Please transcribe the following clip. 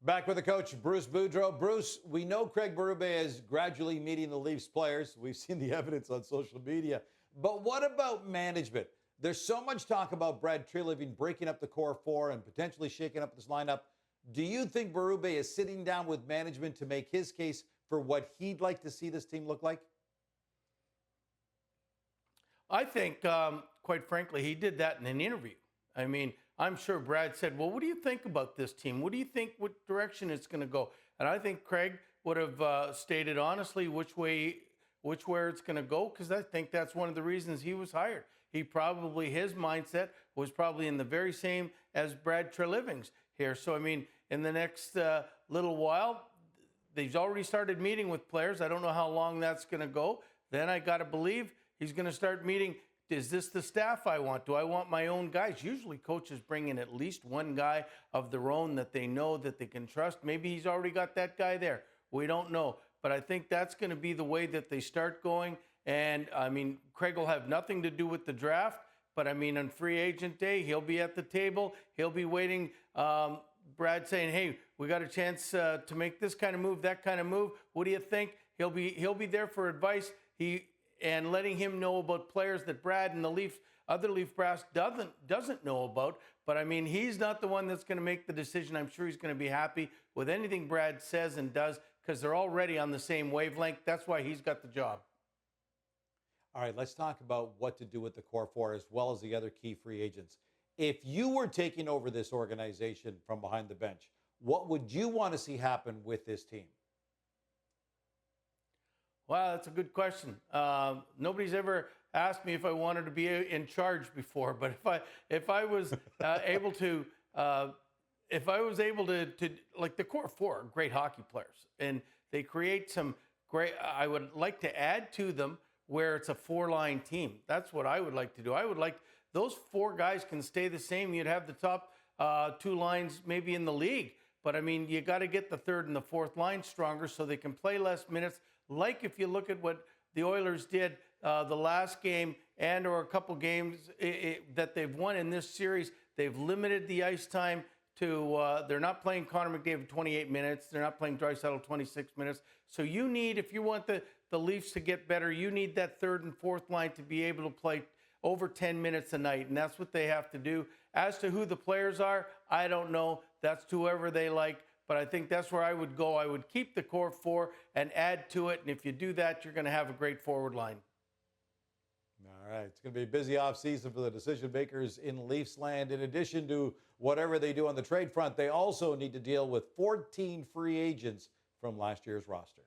Back with the coach, Bruce Boudreau. Bruce, we know Craig Berube is gradually meeting the Leafs players. We've seen the evidence on social media. But what about management? There's so much talk about Brad Treliving breaking up the core four and potentially shaking up this lineup. Do you think Berube is sitting down with management to make his case for what he'd like to see this team look like? I think, quite frankly, he did that in an interview. I mean, I'm sure Brad said, well, what do you think about this team? What do you think, what direction it's going to go? And I think Craig would have stated honestly which way it's going to go, because I think that's one of the reasons he was hired. His mindset was probably in the very same as Brad Treliving's here. So, I mean, in the next little while, they've already started meeting with players. I don't know how long that's going to go. Then I got to believe he's going to start meeting. Is this the staff I want? Do I want my own guys? Usually coaches bring in at least one guy of their own that they know that they can trust. Maybe he's already got that guy there. We don't know. But I think that's going to be the way that they start going. And, I mean, Craig will have nothing to do with the draft. But, I mean, on free agent day, he'll be at the table. He'll be waiting. Brad saying, hey, we got a chance to make this kind of move, that kind of move. What do you think? He'll be there for advice. And letting him know about players that Brad and the other Leaf brass doesn't know about. But I mean, he's not the one that's going to make the decision. I'm sure he's going to be happy with anything Brad says and does, because they're already on the same wavelength. That's why he's got the job. All right, let's talk about what to do with the core four as well as the other key free agents. If you were taking over this organization from behind the bench, what would you want to see happen with this team? Wow, that's a good question. Nobody's ever asked me if I wanted to be in charge before, but if I was able to, like, the core four are great hockey players, and they create some great. I would like to add to them where it's a four-line team. That's what I would like to do. I would like those four guys can stay the same. You'd have the top two lines maybe in the league, but I mean, you got to get the third and the fourth line stronger so they can play less minutes. Like if you look at what the Oilers did the last game or a couple games that they've won in this series, they've limited the ice time to, they're not playing Connor McDavid 28 minutes. They're not playing Draisaitl 26 minutes. So you need, if you want the Leafs to get better, you need that third and fourth line to be able to play over 10 minutes a night. And that's what they have to do. As to who the players are, I don't know. That's to whoever they like. But I think that's where I would go. I would keep the core four and add to it. And if you do that, you're going to have a great forward line. All right. It's going to be a busy offseason for the decision makers in Leafs land. In addition to whatever they do on the trade front, they also need to deal with 14 free agents from last year's roster.